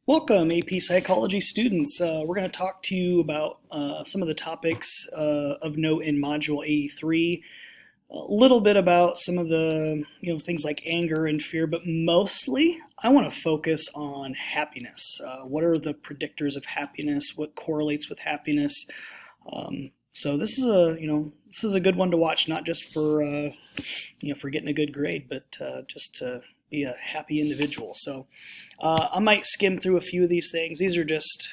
Welcome, AP Psychology students. We're going to talk to you about some of the topics of note in Module 83. A little bit about some of the things like anger and fear, but mostly I want to focus on happiness. What are the predictors of happiness? What correlates with happiness? So this is a good one to watch, not just for for getting a good grade, but just to be a happy individual. So I might skim through a few of these things. These are just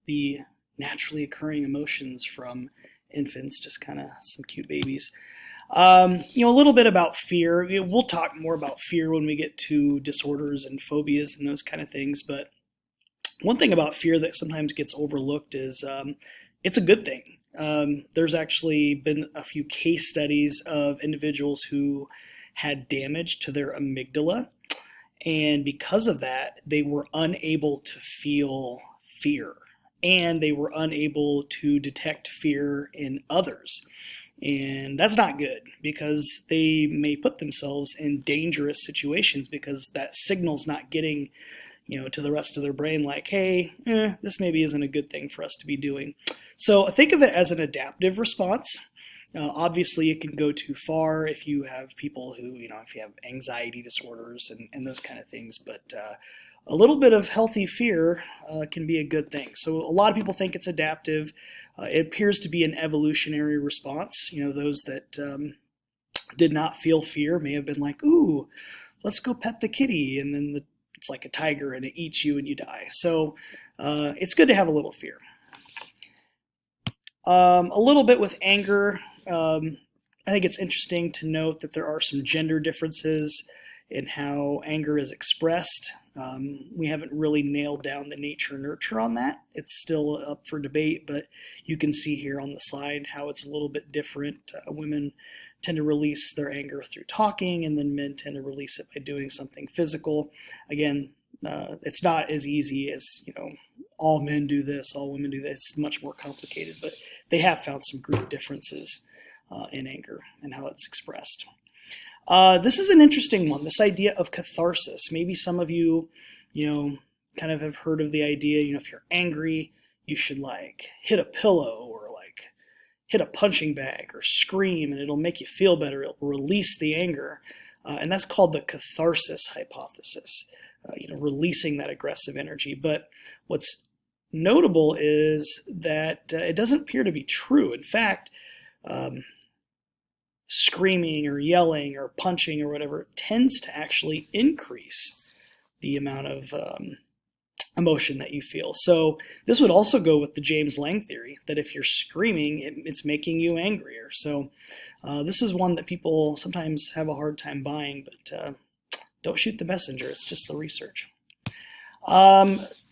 the naturally occurring emotions from infants, just kind of some cute babies. A little bit about fear. We'll talk more about fear when we get to disorders and phobias and those kind of things. But one thing about fear that sometimes gets overlooked is it's a good thing. There's actually been a few case studies of individuals who had damage to their amygdala, and because of that, they were unable to feel fear, and they were unable to detect fear in others. And that's not good because they may put themselves in dangerous situations because that signal's not getting to the rest of their brain like, hey, this maybe isn't a good thing for us to be doing. So think of it as an adaptive response. Obviously, it can go too far if you have people who, if you have anxiety disorders and those kind of things. But a little bit of healthy fear can be a good thing. So a lot of people think it's adaptive. It appears to be an evolutionary response. Those that did not feel fear may have been like, ooh, let's go pet the kitty. And then it's like a tiger and it eats you and you die. So it's good to have a little fear. A little bit with anger. I think it's interesting to note that there are some gender differences in how anger is expressed. We haven't really nailed down the nature-nurture on that. It's still up for debate, but you can see here on the slide how it's a little bit different. Women tend to release their anger through talking, and then men tend to release it by doing something physical. Again, it's not as easy as, all men do this, all women do this. It's much more complicated, but they have found some group differences in anger and how it's expressed. This is an interesting one, this idea of catharsis. Maybe some of you, kind of have heard of the idea, if you're angry, you should like hit a pillow or like hit a punching bag or scream and it'll make you feel better. It'll release the anger. And that's called the catharsis hypothesis, releasing that aggressive energy. But what's notable is that it doesn't appear to be true. In fact, screaming or yelling or punching or whatever tends to actually increase the amount of emotion that you feel. So this would also go with the James Lange theory that if you're screaming, it's making you angrier. So this is one that people sometimes have a hard time buying, but don't shoot the messenger. It's just the research.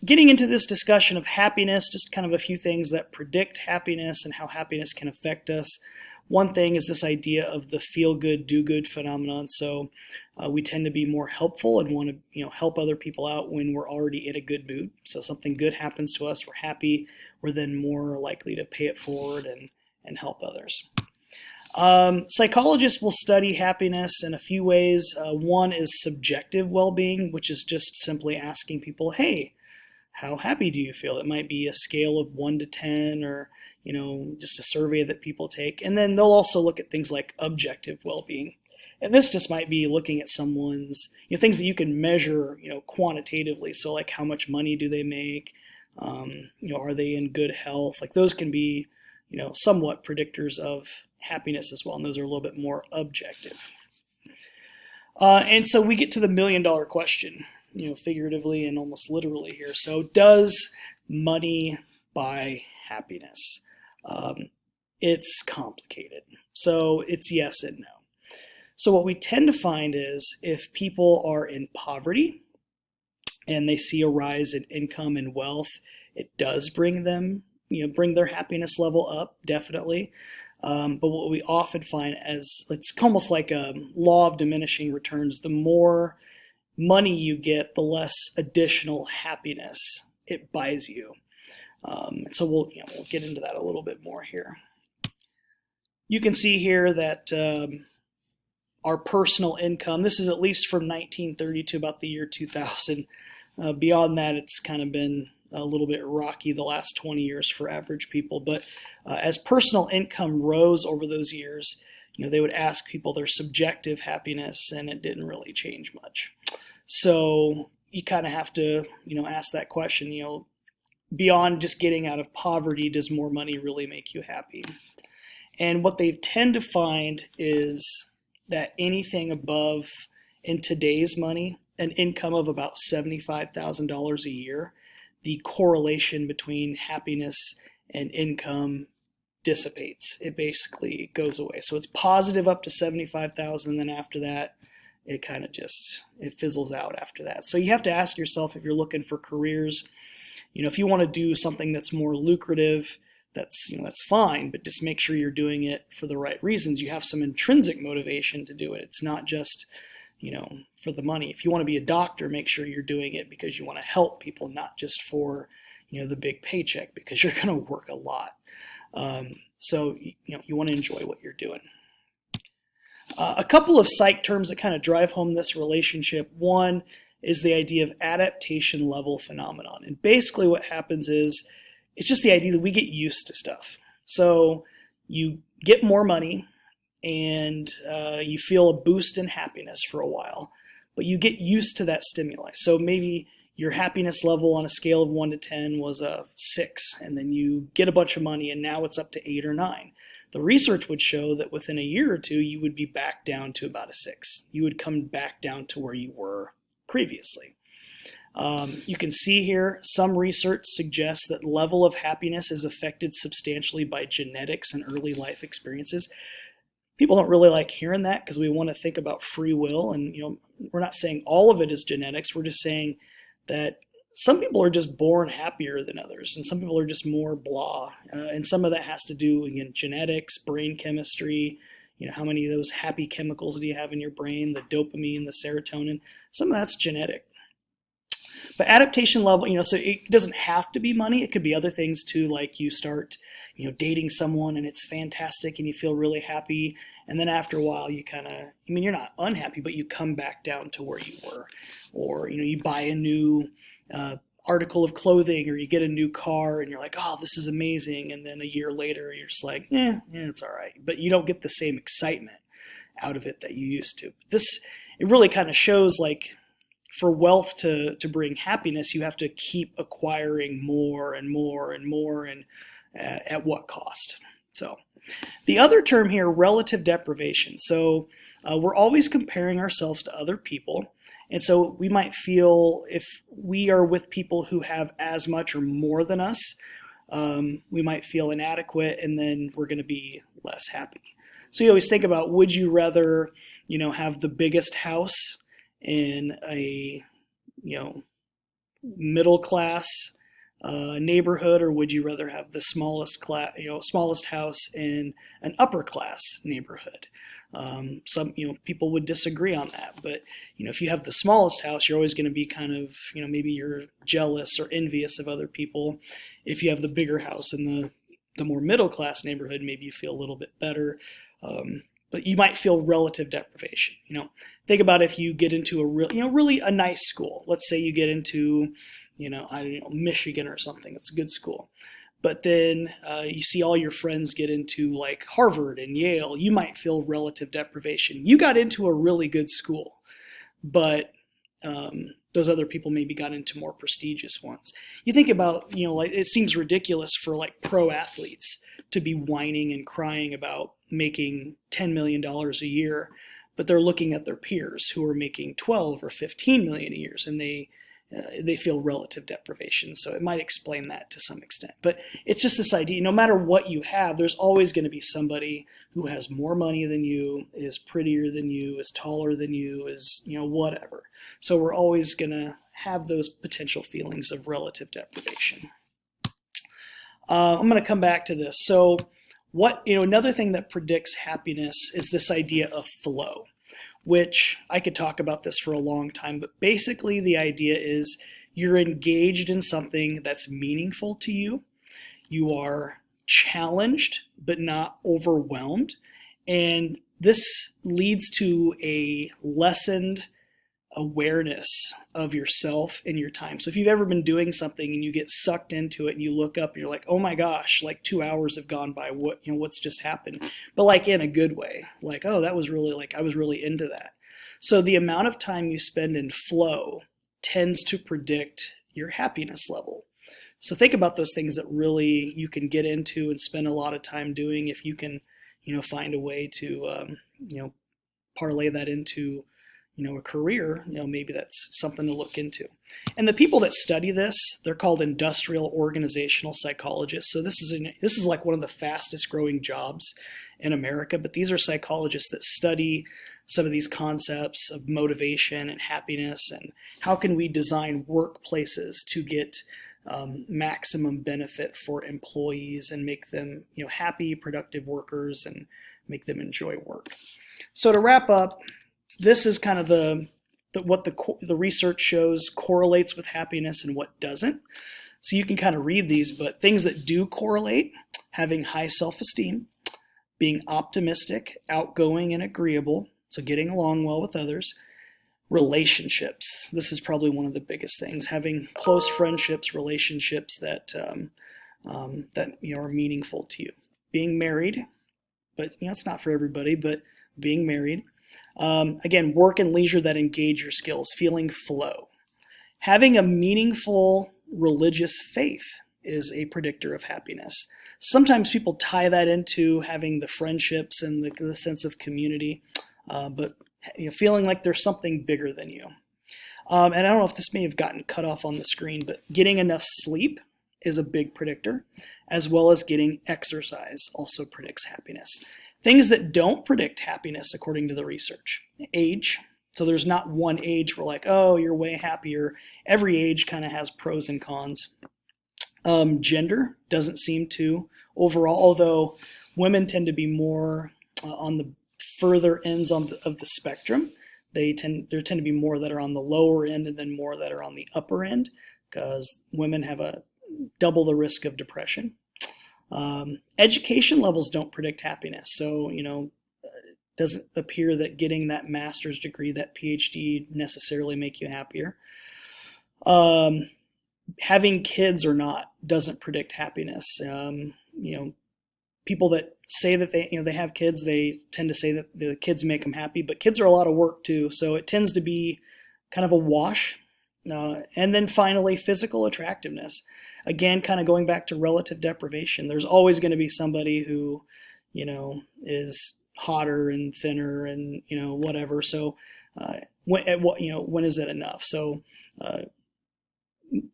Getting into this discussion of happiness, just kind of a few things that predict happiness and how happiness can affect us. One thing is this idea of the feel-good, do-good phenomenon. So we tend to be more helpful and want to help other people out when we're already in a good mood. So something good happens to us, we're happy, we're then more likely to pay it forward and help others. Psychologists will study happiness in a few ways. One is subjective well-being, which is just simply asking people, hey, how happy do you feel? It might be a scale of 1 to 10 or just a survey that people take. And then they'll also look at things like objective well-being. And this just might be looking at someone's, things that you can measure, quantitatively. So like how much money do they make? Are they in good health? Like those can be, somewhat predictors of happiness as well. And those are a little bit more objective. And so we get to the million-dollar question, figuratively and almost literally here. So does money buy happiness? It's complicated. So it's yes and no. So what we tend to find is if people are in poverty and they see a rise in income and wealth, it does bring them, bring their happiness level up, definitely. But what we often find is it's almost like a law of diminishing returns. The more money you get, the less additional happiness it buys you. So we'll get into that a little bit more here. You can see here that our personal income, this is at least from 1930 to about the year 2000, Beyond that, it's kind of been a little bit rocky the last 20 years for average people. But as personal income rose over those years, they would ask people their subjective happiness, and it didn't really change much. So you kind of have to, ask that question, beyond just getting out of poverty, does more money really make you happy? And what they tend to find is that anything above, in today's money, an income of about $75,000 a year, the correlation between happiness and income dissipates. It basically goes away. So it's positive up to 75,000, then after that, it kind of just, it fizzles out after that. So you have to ask yourself, if you're looking for careers, if you want to do something that's more lucrative, that's fine, but just make sure you're doing it for the right reasons. You have some intrinsic motivation to do it. It's not just, for the money. If you want to be a doctor, make sure you're doing it because you want to help people, not just for, the big paycheck, because you're going to work a lot. So, you want to enjoy what you're doing. A couple of psych terms that kind of drive home this relationship. One is the idea of adaptation level phenomenon. And basically what happens is, it's just the idea that we get used to stuff. So you get more money and you feel a boost in happiness for a while, but you get used to that stimuli. So maybe your happiness level on a scale of 1 to 10 was a 6, and then you get a bunch of money and now it's up to 8 or 9. The research would show that within a year or two, you would be back down to about a 6. You would come back down to where you were previously. You can see here some research suggests that level of happiness is affected substantially by genetics and early life experiences. People don't really like hearing that because we want to think about free will, and we're not saying all of it is genetics. We're just saying that some people are just born happier than others, and some people are just more blah. And some of that has to do, again, genetics, brain chemistry. How many of those happy chemicals do you have in your brain? The dopamine, the serotonin. Some of that's genetic. But adaptation level, so it doesn't have to be money. It could be other things too, like you start, dating someone and it's fantastic and you feel really happy. And then after a while, you kind of, you're not unhappy, but you come back down to where you were. Or, you buy a new article of clothing, or you get a new car and you're like, oh, this is amazing. And then a year later, you're just like, yeah, it's all right. But you don't get the same excitement out of it that you used to. It really kind of shows, like, for wealth to bring happiness, you have to keep acquiring more and more and more, and at what cost? So the other term here, relative deprivation. So we're always comparing ourselves to other people. And so we might feel, if we are with people who have as much or more than us, we might feel inadequate, and then we're going to be less happy. So you always think about, would you rather, have the biggest house in a, middle class neighborhood, or would you rather have the smallest house in an upper class neighborhood? Some people would disagree on that, but if you have the smallest house, you're always going to be kind of, maybe you're jealous or envious of other people. If you have the bigger house in the more middle class neighborhood, maybe you feel a little bit better. But you might feel relative deprivation. Think about if you get into a really a nice school. Let's say you get into, Michigan or something. It's a good school. But then you see all your friends get into like Harvard and Yale. You might feel relative deprivation. You got into a really good school, but those other people maybe got into more prestigious ones. You think about, like, it seems ridiculous for like pro athletes to be whining and crying about making $10 million a year, but they're looking at their peers who are making 12 or 15 million a year, and they feel relative deprivation. So it might explain that to some extent. But it's just this idea, no matter what you have, there's always going to be somebody who has more money than you, is prettier than you, is taller than you, is, whatever. So we're always going to have those potential feelings of relative deprivation. I'm going to come back to this. So another thing that predicts happiness is this idea of flow, which I could talk about this for a long time, but basically the idea is you're engaged in something that's meaningful to you. You are challenged, but not overwhelmed. And this leads to a lessened awareness of yourself and your time. So if you've ever been doing something and you get sucked into it and you look up and you're like, oh my gosh, like 2 hours have gone by. What's just happened? But like in a good way, like, oh, that was really like, I was really into that. So the amount of time you spend in flow tends to predict your happiness level. So think about those things that really you can get into and spend a lot of time doing. If you can, find a way to, parlay that into a career, maybe that's something to look into. And the people that study this, they're called industrial organizational psychologists. So this is like one of the fastest growing jobs in America, but these are psychologists that study some of these concepts of motivation and happiness, and how can we design workplaces to get maximum benefit for employees and make them happy, productive workers, and make them enjoy work. So to wrap up, this is kind of what the research shows correlates with happiness and what doesn't. So you can kind of read these, but things that do correlate: having high self-esteem, being optimistic, outgoing, and agreeable, so getting along well with others. Relationships. This is probably one of the biggest things: having close friendships, relationships that are meaningful to you. Being married, but it's not for everybody, but being married. Again, work and leisure that engage your skills, feeling flow. Having a meaningful religious faith is a predictor of happiness. Sometimes people tie that into having the friendships and the sense of community, but feeling like there's something bigger than you. And I don't know if this may have gotten cut off on the screen, but getting enough sleep is a big predictor, as well as getting exercise also predicts happiness. Things that don't predict happiness, according to the research: age. So there's not one age where like, oh, you're way happier. Every age kind of has pros and cons. Gender doesn't seem to overall, although women tend to be more on the further ends of the spectrum. There tend to be more that are on the lower end and then more that are on the upper end, because women have a double the risk of depression. Education levels don't predict happiness. So, it doesn't appear that getting that master's degree, that PhD, necessarily make you happier. Having kids or not doesn't predict happiness. People that say that they have kids, they tend to say that the kids make them happy, but kids are a lot of work too. So it tends to be kind of a wash. And then finally, physical attractiveness. Again, kind of going back to relative deprivation. There's always going to be somebody who, is hotter and thinner and, whatever. So when is it enough? So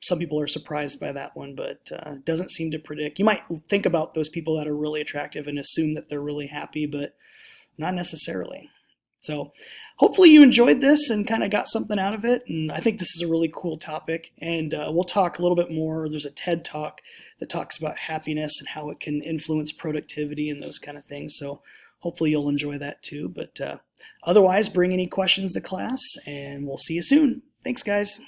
some people are surprised by that one, but doesn't seem to predict. You might think about those people that are really attractive and assume that they're really happy, but not necessarily. So hopefully you enjoyed this and kind of got something out of it. And I think this is a really cool topic. And we'll talk a little bit more. There's a TED Talk that talks about happiness and how it can influence productivity and those kind of things. So hopefully you'll enjoy that too. But otherwise, bring any questions to class, and we'll see you soon. Thanks, guys.